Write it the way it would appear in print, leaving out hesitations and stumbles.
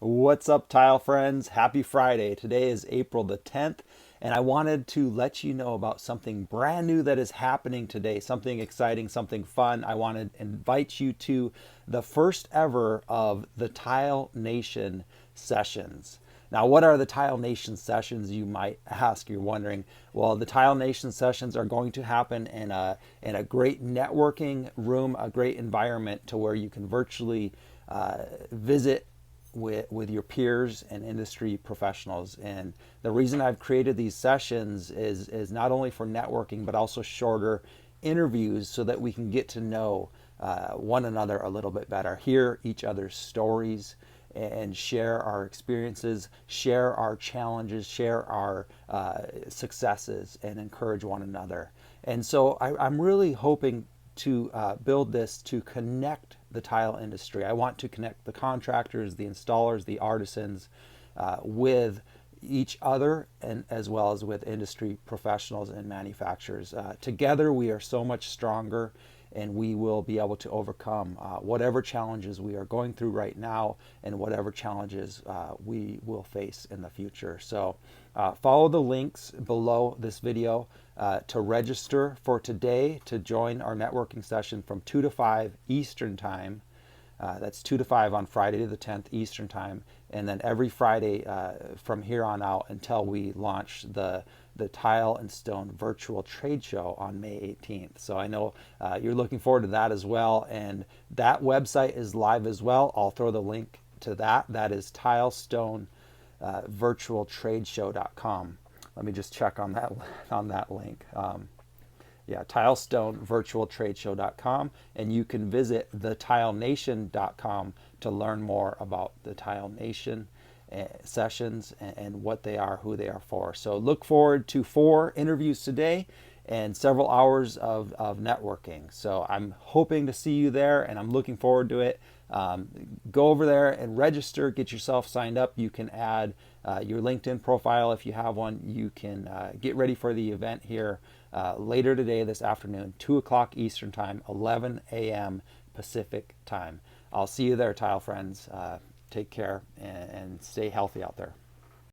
What's up, Tile friends? Happy Friday. Today is April the 10th, and I wanted to let you know about something brand new that is happening today, something exciting, something fun. I want to invite you to the first ever of the Tile Nation sessions. Now, what are the Tile Nation sessions, you might ask? You're wondering. Well, the Tile Nation sessions are going to happen in a great networking room, a great environment to where you can virtually visit with your peers and industry professionals. And the reason I've created these sessions is not only for networking, but also shorter interviews so that we can get to know one another a little bit better, hear each other's stories, and share our experiences, share our challenges, share our successes, and encourage one another. And so I'm really hoping to build this to connect the tile industry. I want to connect the contractors, the installers, the artisans with each other, and as well as with industry professionals and manufacturers. Together, we are so much stronger, and we will be able to overcome whatever challenges we are going through right now and whatever challenges we will face in the future. So follow the links below this video to register for today to join our networking session from 2 to 5 Eastern Time. That's 2 to 5 on Friday the 10th Eastern Time. And then every Friday from here on out until we launch the Tile and Stone Virtual Trade Show on May 18th. So I know you're looking forward to that as well. And that website is live as well. I'll throw the link to that. That is tilestonevirtualtradeshow.com. Let me just check on that link. Tilestonevirtualtradeshow.com, and you can visit thetilenation.com to learn more about the Tile Nation sessions and what they are, who they are for. So look forward to 4 interviews today and several hours of networking. So I'm hoping to see you there, and I'm looking forward to it. Go over there and register, get yourself signed up. You can add your LinkedIn profile if you have one. You can get ready for the event here later today, this afternoon, 2 o'clock Eastern Time, 11 a.m. Pacific Time. I'll see you there, tile friends. Take care and stay healthy out there.